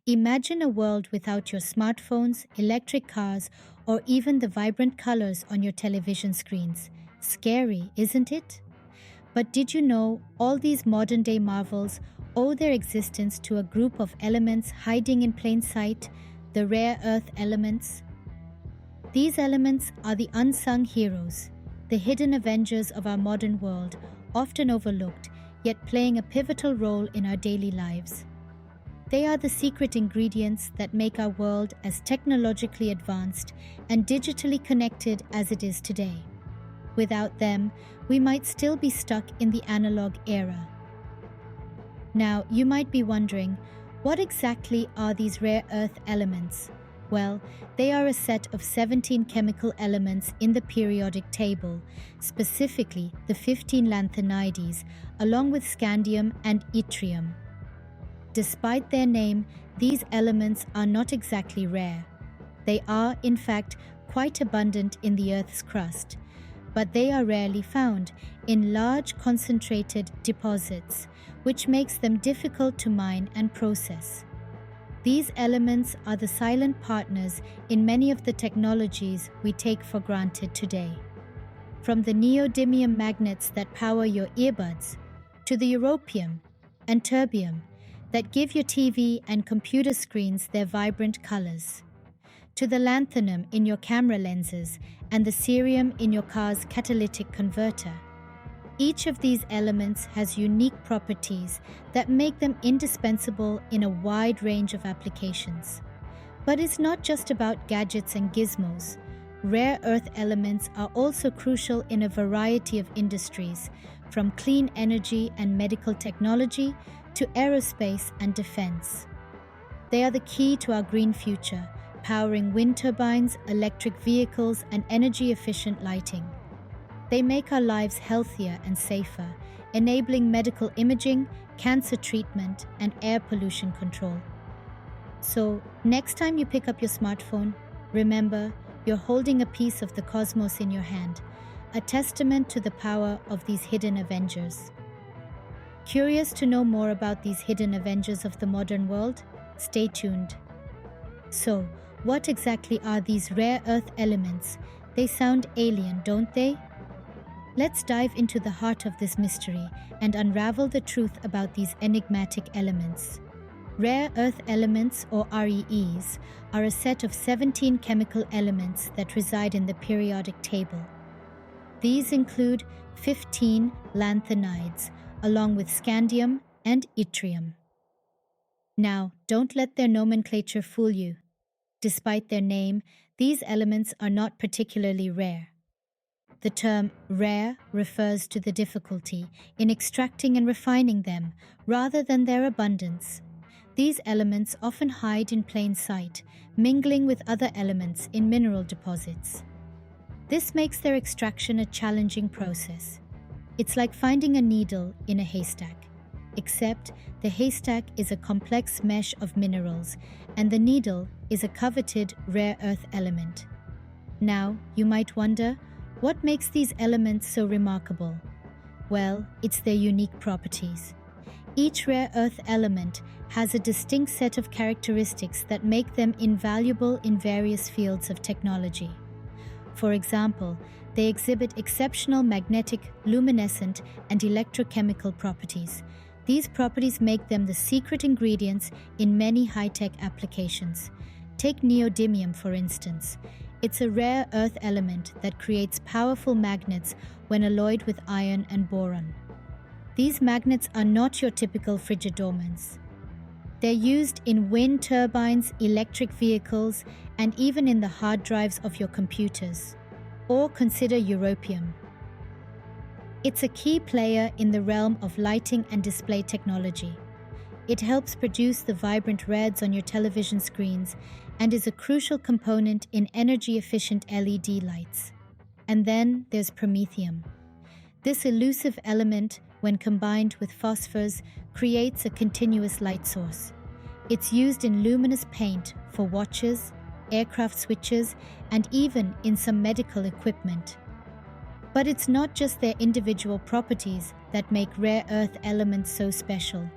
Imagine a world without your smartphones, electric cars, or even the vibrant colors on your television screens. Scary, isn't it? But did you know all these modern day marvels owe their existence to a group of elements hiding in plain sight, the rare earth elements? These elements are the unsung heroes, the hidden avengers of our modern world, often overlooked, yet playing a pivotal role in our daily lives. They are the secret ingredients that make our world as technologically advanced and digitally connected as it is today. Without them, we might still be stuck in the analog era. Now, you might be wondering, what exactly are these rare earth elements? Well, they are a set of 17 chemical elements in the periodic table, specifically the 15 lanthanides, along with scandium and yttrium. Despite their name, these elements are not exactly rare. They are, in fact, quite abundant in the Earth's crust, but they are rarely found in large concentrated deposits, which makes them difficult to mine and process. These elements are the silent partners in many of the technologies we take for granted today. From the neodymium magnets that power your earbuds, to the europium and terbium that give your TV and computer screens their vibrant colors, to the lanthanum in your camera lenses and the cerium in your car's catalytic converter. Each of these elements has unique properties that make them indispensable in a wide range of applications. But it's not just about gadgets and gizmos. Rare earth elements are also crucial in a variety of industries, from clean energy and medical technology to aerospace and defense. They are the key to our green future, powering wind turbines, electric vehicles, and energy-efficient lighting. They make our lives healthier and safer, enabling medical imaging, cancer treatment, and air pollution control. So, next time you pick up your smartphone, remember, you're holding a piece of the cosmos in your hand, a testament to the power of these hidden avengers. Curious to know more about these hidden avengers of the modern world? Stay tuned. So, what exactly are these rare earth elements? They sound alien, don't they? Let's dive into the heart of this mystery and unravel the truth about these enigmatic elements. Rare earth elements, or REEs, are a set of 17 chemical elements that reside in the periodic table. These include 15 lanthanides, along with scandium and yttrium. Now, don't let their nomenclature fool you. Despite their name, these elements are not particularly rare. The term rare refers to the difficulty in extracting and refining them, rather than their abundance. These elements often hide in plain sight, mingling with other elements in mineral deposits. This makes their extraction a challenging process. It's like finding a needle in a haystack, except the haystack is a complex mesh of minerals, and the needle is a coveted rare earth element. Now, you might wonder, what makes these elements so remarkable? Well, it's their unique properties. Each rare earth element has a distinct set of characteristics that make them invaluable in various fields of technology. For example, they exhibit exceptional magnetic, luminescent, and electrochemical properties. These properties make them the secret ingredients in many high-tech applications. Take neodymium, for instance. It's a rare earth element that creates powerful magnets when alloyed with iron and boron. These magnets are not your typical frigidormans. They're used in wind turbines, electric vehicles, and even in the hard drives of your computers. Or consider europium. It's a key player in the realm of lighting and display technology. It helps produce the vibrant reds on your television screens and is a crucial component in energy-efficient LED lights. And then there's promethium. This elusive element, when combined with phosphors, creates a continuous light source. It's used in luminous paint for watches, aircraft switches, and even in some medical equipment. But it's not just their individual properties that make rare earth elements so special.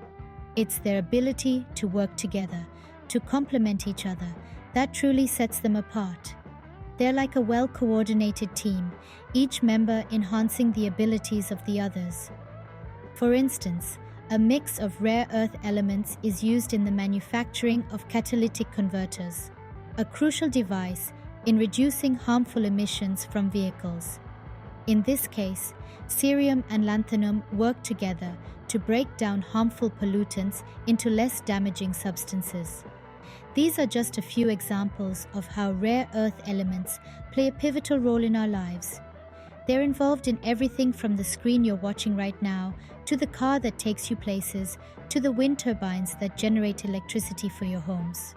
It's their ability to work together, to complement each other, that truly sets them apart. They're like a well-coordinated team, each member enhancing the abilities of the others. For instance, a mix of rare earth elements is used in the manufacturing of catalytic converters, a crucial device in reducing harmful emissions from vehicles. In this case, cerium and lanthanum work together to break down harmful pollutants into less damaging substances. These are just a few examples of how rare earth elements play a pivotal role in our lives. They're involved in everything from the screen you're watching right now, to the car that takes you places, to the wind turbines that generate electricity for your homes.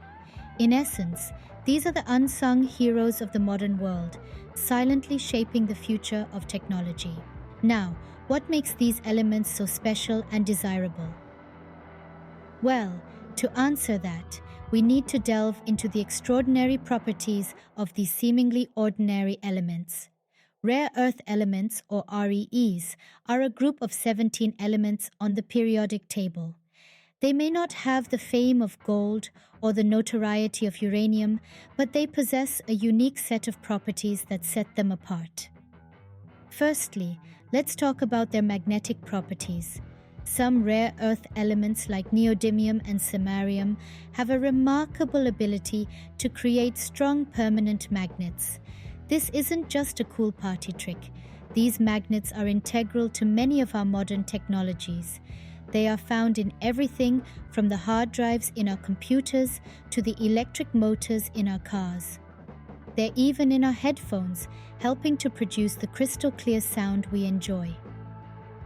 In essence, these are the unsung heroes of the modern world, silently shaping the future of technology. Now, what makes these elements so special and desirable? Well, to answer that, we need to delve into the extraordinary properties of these seemingly ordinary elements. Rare earth elements, or REEs, are a group of 17 elements on the periodic table. They may not have the fame of gold or the notoriety of uranium, but they possess a unique set of properties that set them apart. Firstly, let's talk about their magnetic properties. Some rare earth elements like neodymium and samarium have a remarkable ability to create strong permanent magnets. This isn't just a cool party trick. These magnets are integral to many of our modern technologies. They are found in everything from the hard drives in our computers to the electric motors in our cars. They're even in our headphones, helping to produce the crystal clear sound we enjoy.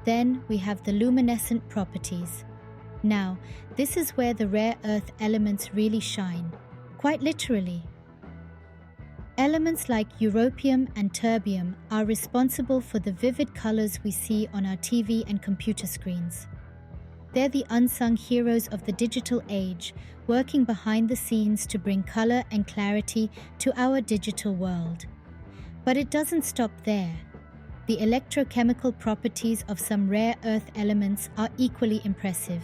Then we have the luminescent properties. Now, this is where the rare earth elements really shine, quite literally. Elements like europium and terbium are responsible for the vivid colors we see on our TV and computer screens. They're the unsung heroes of the digital age, working behind the scenes to bring color and clarity to our digital world. But it doesn't stop there. The electrochemical properties of some rare earth elements are equally impressive.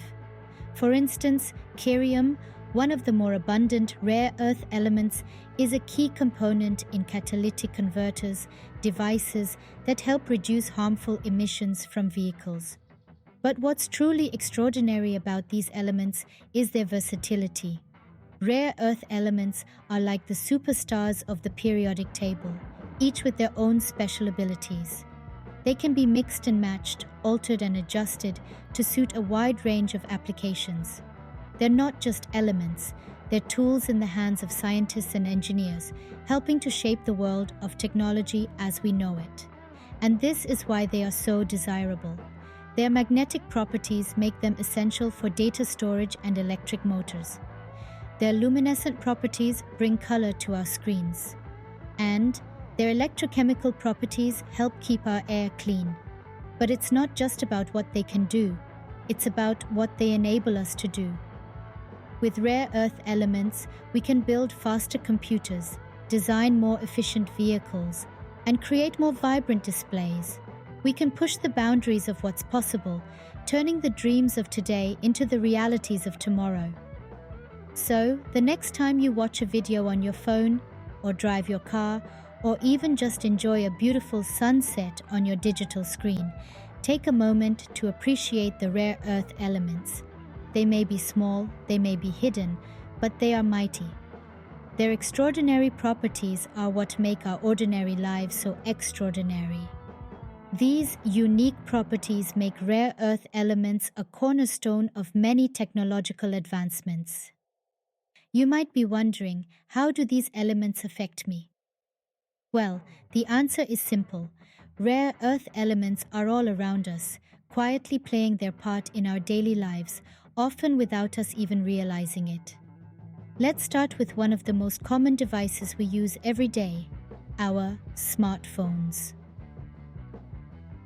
For instance, cerium, one of the more abundant rare earth elements, is a key component in catalytic converters, devices that help reduce harmful emissions from vehicles. But what's truly extraordinary about these elements is their versatility. Rare earth elements are like the superstars of the periodic table, each with their own special abilities. They can be mixed and matched, altered and adjusted to suit a wide range of applications. They're not just elements, they're tools in the hands of scientists and engineers, helping to shape the world of technology as we know it. And this is why they are so desirable. Their magnetic properties make them essential for data storage and electric motors. Their luminescent properties bring color to our screens. And their electrochemical properties help keep our air clean. But it's not just about what they can do, it's about what they enable us to do. With rare earth elements, we can build faster computers, design more efficient vehicles, and create more vibrant displays. We can push the boundaries of what's possible, turning the dreams of today into the realities of tomorrow. So, the next time you watch a video on your phone, or drive your car, or even just enjoy a beautiful sunset on your digital screen, take a moment to appreciate the rare earth elements. They may be small, they may be hidden, but they are mighty. Their extraordinary properties are what make our ordinary lives so extraordinary. These unique properties make rare earth elements a cornerstone of many technological advancements. You might be wondering, how do these elements affect me? Well, the answer is simple. Rare earth elements are all around us, quietly playing their part in our daily lives, often without us even realizing it. Let's start with one of the most common devices we use every day, our smartphones.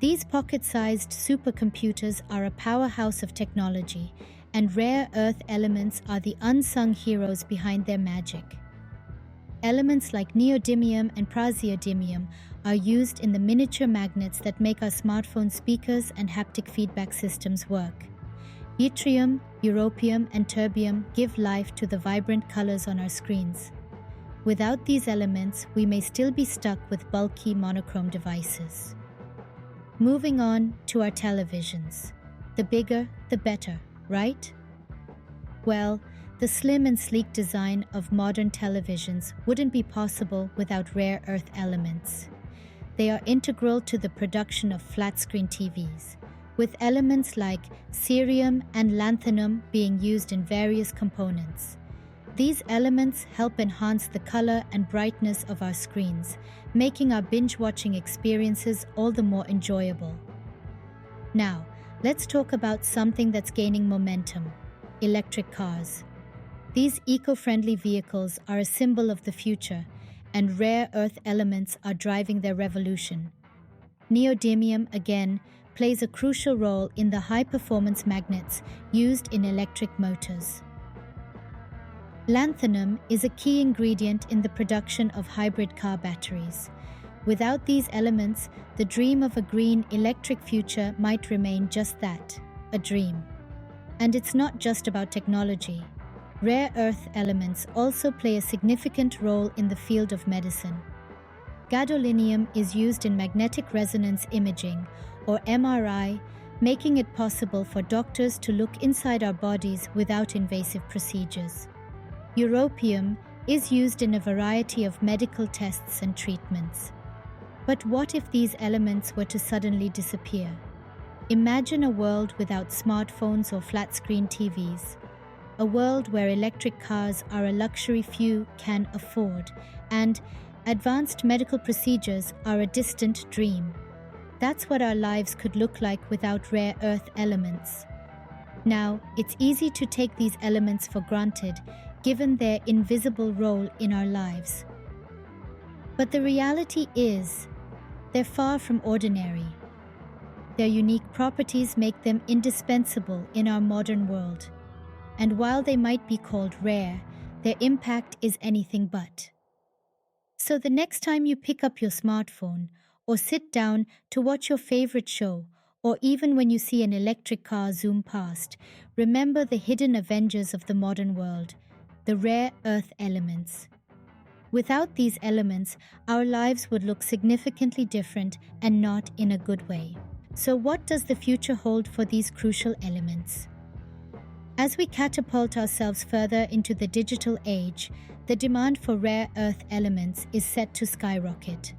These pocket-sized supercomputers are a powerhouse of technology, and rare earth elements are the unsung heroes behind their magic. Elements like neodymium and praseodymium are used in the miniature magnets that make our smartphone speakers and haptic feedback systems work. Yttrium, europium, and terbium give life to the vibrant colors on our screens. Without these elements, we may still be stuck with bulky monochrome devices. Moving on to our televisions. The bigger, the better, right? Well, the slim and sleek design of modern televisions wouldn't be possible without rare earth elements. They are integral to the production of flat-screen TVs, with elements like cerium and lanthanum being used in various components. These elements help enhance the color and brightness of our screens, making our binge-watching experiences all the more enjoyable. Now, let's talk about something that's gaining momentum: electric cars. These eco-friendly vehicles are a symbol of the future, and rare earth elements are driving their revolution. Neodymium, again, plays a crucial role in the high-performance magnets used in electric motors. Lanthanum is a key ingredient in the production of hybrid car batteries. Without these elements, the dream of a green electric future might remain just that, a dream. And it's not just about technology. Rare earth elements also play a significant role in the field of medicine. Gadolinium is used in magnetic resonance imaging, or MRI, making it possible for doctors to look inside our bodies without invasive procedures. Europium is used in a variety of medical tests and treatments. But what if these elements were to suddenly disappear? Imagine a world without smartphones or flat-screen TVs. A world where electric cars are a luxury few can afford, and advanced medical procedures are a distant dream. That's what our lives could look like without rare earth elements. Now, it's easy to take these elements for granted, given their invisible role in our lives. But the reality is, they're far from ordinary. Their unique properties make them indispensable in our modern world. And while they might be called rare, their impact is anything but. So the next time you pick up your smartphone, or sit down to watch your favorite show, or even when you see an electric car zoom past, remember the hidden avengers of the modern world, the rare earth elements. Without these elements, our lives would look significantly different and not in a good way. So what does the future hold for these crucial elements? As we catapult ourselves further into the digital age, the demand for rare earth elements is set to skyrocket.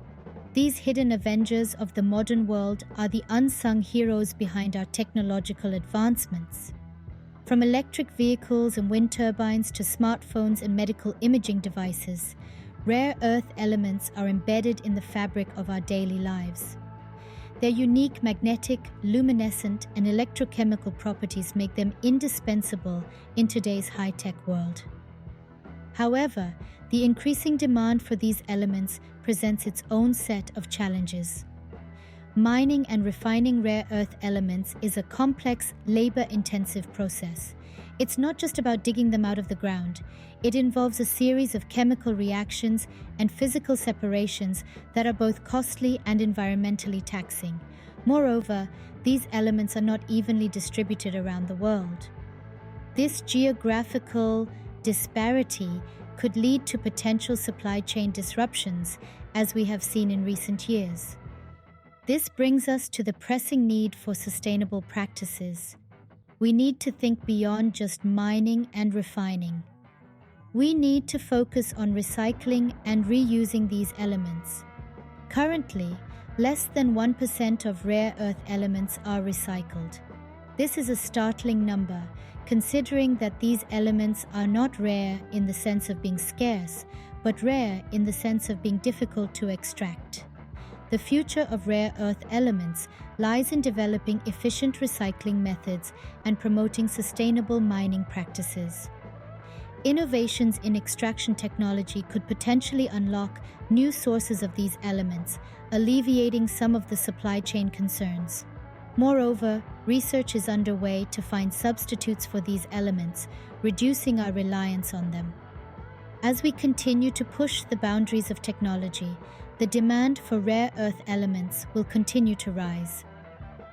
These hidden avengers of the modern world are the unsung heroes behind our technological advancements. From electric vehicles and wind turbines to smartphones and medical imaging devices, rare earth elements are embedded in the fabric of our daily lives. Their unique magnetic, luminescent, and electrochemical properties make them indispensable in today's high-tech world. However, the increasing demand for these elements presents its own set of challenges. Mining and refining rare earth elements is a complex, labor-intensive process. It's not just about digging them out of the ground. It involves a series of chemical reactions and physical separations that are both costly and environmentally taxing. Moreover, these elements are not evenly distributed around the world. This geographical disparity could lead to potential supply chain disruptions, as we have seen in recent years. This brings us to the pressing need for sustainable practices. We need to think beyond just mining and refining. We need to focus on recycling and reusing these elements. Currently, less than 1% of rare earth elements are recycled. This is a startling number, considering that these elements are not rare in the sense of being scarce, but rare in the sense of being difficult to extract. The future of rare earth elements lies in developing efficient recycling methods and promoting sustainable mining practices. Innovations in extraction technology could potentially unlock new sources of these elements, alleviating some of the supply chain concerns. Moreover, research is underway to find substitutes for these elements, reducing our reliance on them. As we continue to push the boundaries of technology, the demand for rare earth elements will continue to rise.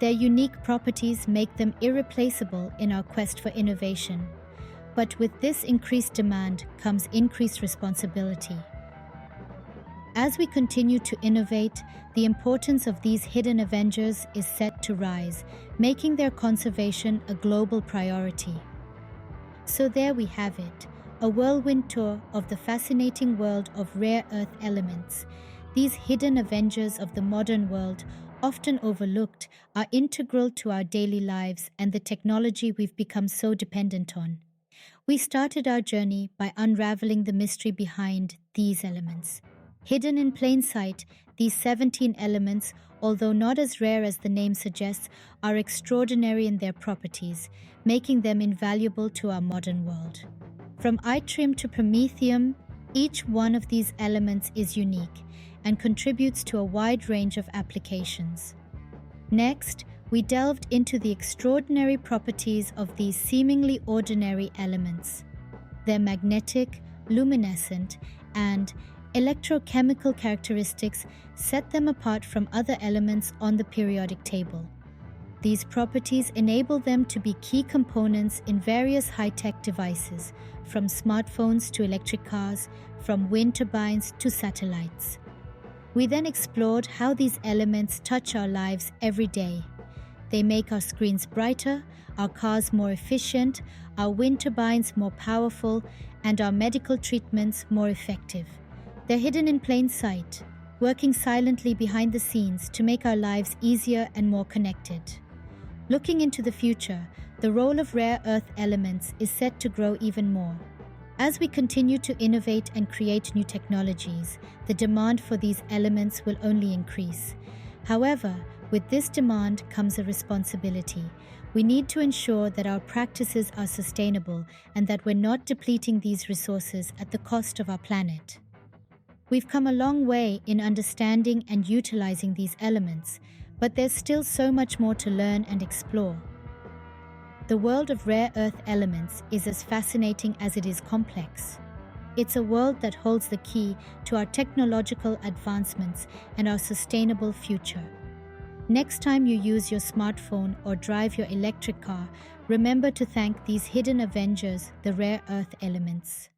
Their unique properties make them irreplaceable in our quest for innovation. But with this increased demand comes increased responsibility. As we continue to innovate, the importance of these hidden avengers is set to rise, making their conservation a global priority. So there we have it, a whirlwind tour of the fascinating world of rare earth elements. These hidden avengers of the modern world, often overlooked, are integral to our daily lives and the technology we've become so dependent on. We started our journey by unraveling the mystery behind these elements. Hidden in plain sight, these 17 elements, although not as rare as the name suggests, are extraordinary in their properties, making them invaluable to our modern world. From yttrium to promethium, each one of these elements is unique and contributes to a wide range of applications. Next, we delved into the extraordinary properties of these seemingly ordinary elements. Their magnetic, luminescent, and electrochemical characteristics set them apart from other elements on the periodic table. These properties enable them to be key components in various high-tech devices, from smartphones to electric cars, from wind turbines to satellites. We then explored how these elements touch our lives every day. They make our screens brighter, our cars more efficient, our wind turbines more powerful, and our medical treatments more effective. They're hidden in plain sight, working silently behind the scenes to make our lives easier and more connected. Looking into the future, the role of rare earth elements is set to grow even more. As we continue to innovate and create new technologies, the demand for these elements will only increase. However, with this demand comes a responsibility. We need to ensure that our practices are sustainable and that we're not depleting these resources at the cost of our planet. We've come a long way in understanding and utilizing these elements, but there's still so much more to learn and explore. The world of rare earth elements is as fascinating as it is complex. It's a world that holds the key to our technological advancements and our sustainable future. Next time you use your smartphone or drive your electric car, remember to thank these hidden avengers, the rare earth elements.